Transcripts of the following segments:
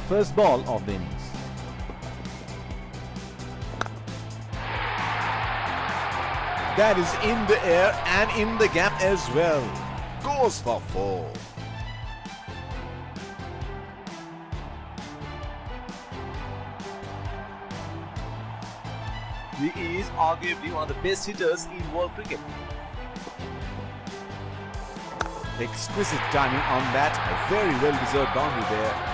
first ball of the innings. That is in the air and in the gap as well. Goes for 4. He is arguably one of the best hitters in world cricket. Exquisite timing on that. A very well-deserved boundary there.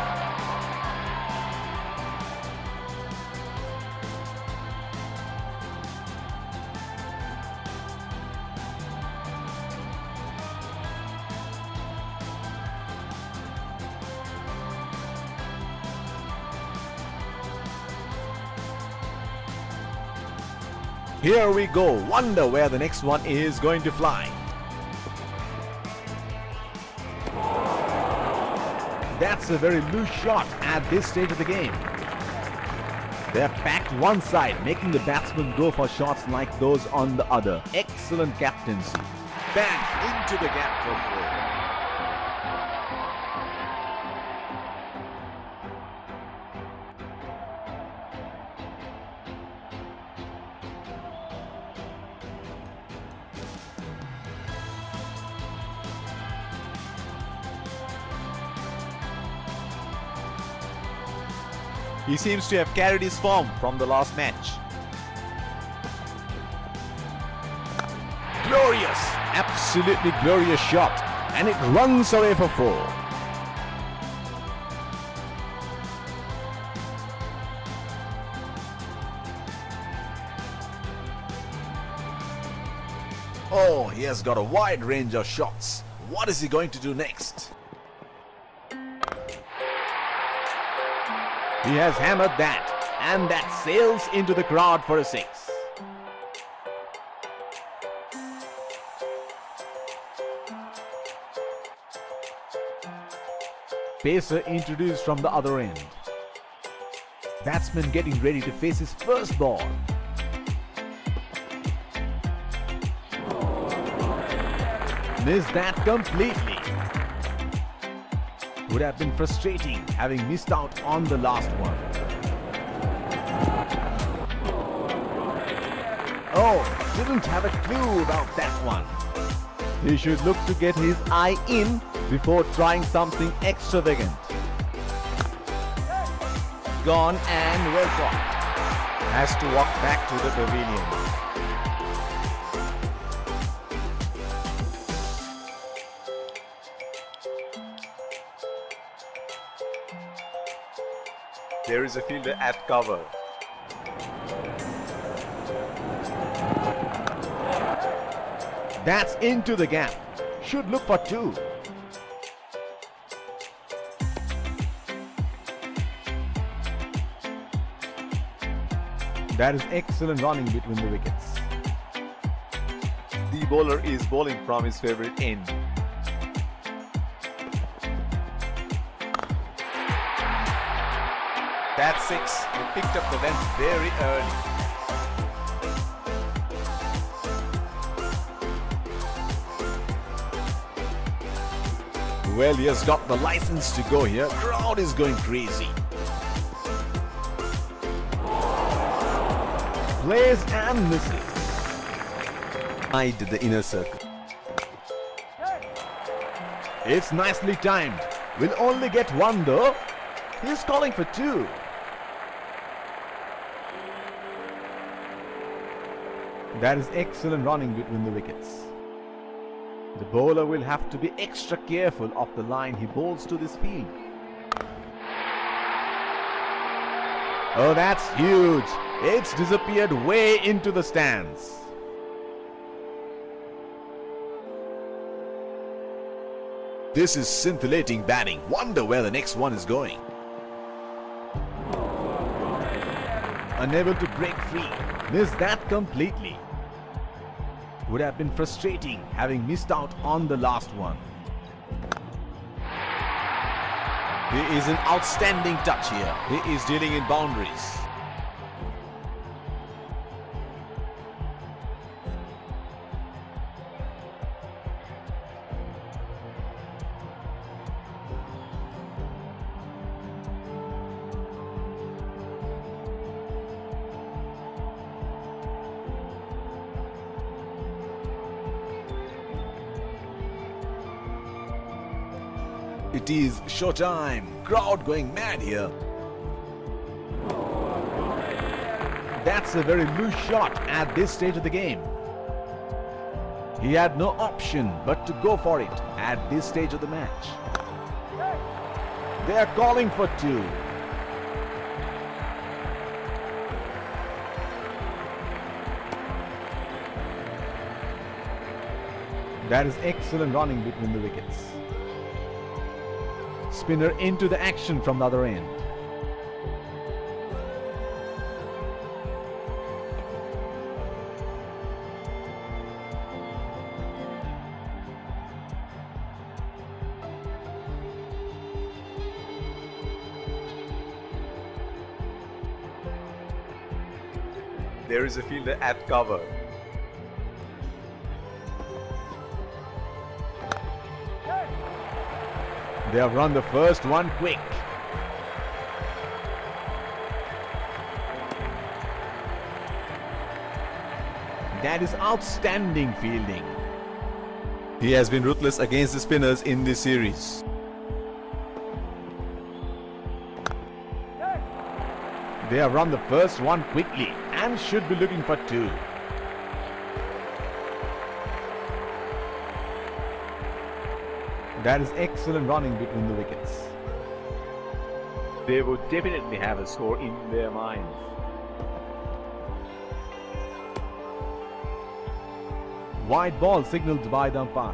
Here we go. Wonder where the next one is going to fly. That's a very loose shot at this stage of the game. They're packed one side, making the batsmen go for shots like those on the other. Excellent captaincy. Bang into the gap for 4. He seems to have carried his form from the last match. Glorious, absolutely glorious shot, and it runs away for 4. Oh, he has got a wide range of shots. What is he going to do next? He has hammered that, and that sails into the crowd for a 6. Pacer introduced from the other end. Batsman getting ready to face his first ball. Missed that completely. Would have been frustrating having missed out on the last one. Oh, didn't have a clue about that one. He should look to get his eye in before trying something extravagant. Gone and well caught. Has to walk back to the pavilion. There is a fielder at cover. That's into the gap. Should look for 2. That is excellent running between the wickets. The bowler is bowling from his favorite end. That's 6. He picked up the length very early. Well, he has got the license to go here. Crowd is going crazy. Plays and misses. Eyed the inner circle. It's nicely timed. Will only get 1 though. He's calling for 2. That is excellent running between the wickets. The bowler will have to be extra careful of the line he bowls to this field. Oh, that's huge. It's disappeared way into the stands. This is scintillating batting. Wonder where the next one is going. Unable to break free. Missed that completely. Would have been frustrating having missed out on the last one. He is an outstanding touch here. He is dealing in boundaries. It is showtime. Crowd going mad here. That's a very loose shot at this stage of the game. He had no option but to go for it at this stage of the match. They are calling for two. That is excellent running between the wickets. Spinner into the action from the other end. There is a fielder at cover. They have run the first one quick. That is outstanding fielding. He has been ruthless against the spinners in this series. They have run the first one quickly and should be looking for two. That is excellent running between the wickets. They would definitely have a score in their minds. White ball signaled by the umpire.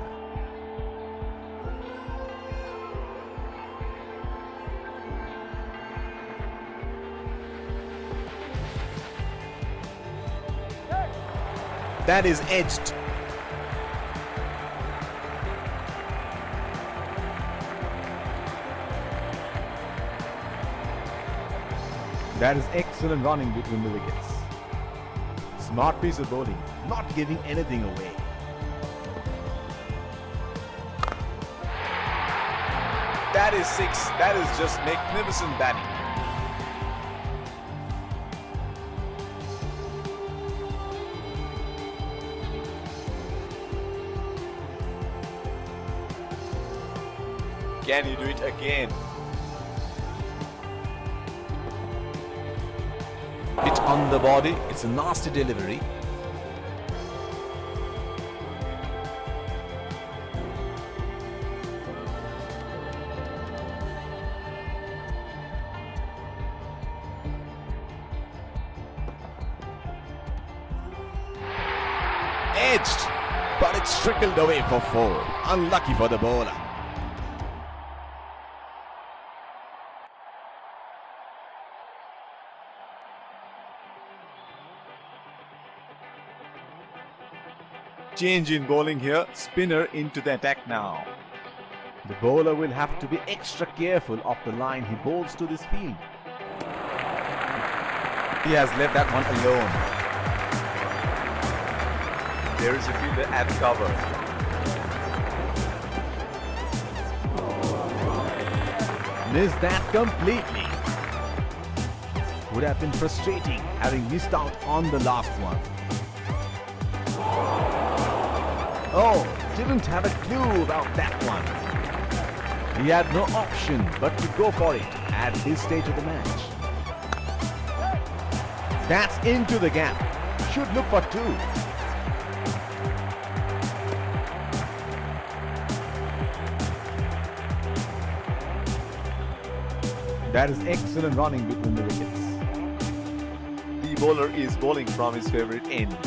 That is edged. That is excellent running between the wickets. Smart piece of bowling, not giving anything away. That is six. That is just magnificent batting. Can you do it again? Hit on the body. It's a nasty delivery. Edged, but it's trickled away for four. Unlucky for the bowler. Change in bowling here. Spinner into the attack now. The bowler will have to be extra careful of the line he bowls to this field. He has left that one alone. There is a fielder at cover. Missed that completely. Would have been frustrating having missed out on the last one. Oh, didn't have a clue about that one. He had no option but to go for it at this stage of the match. That's into the gap. Should look for two. That is excellent running between the wickets. The bowler is bowling from his favorite end.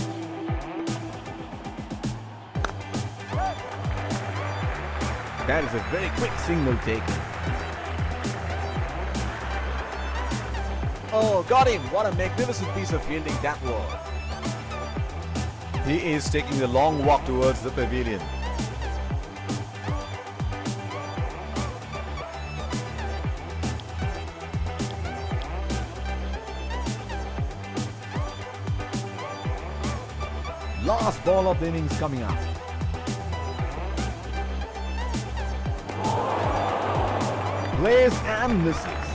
That is a very quick signal taken. Oh, got him. What a magnificent piece of fielding that was. He is taking a long walk towards the pavilion. Last ball of the innings coming up. Plays and misses.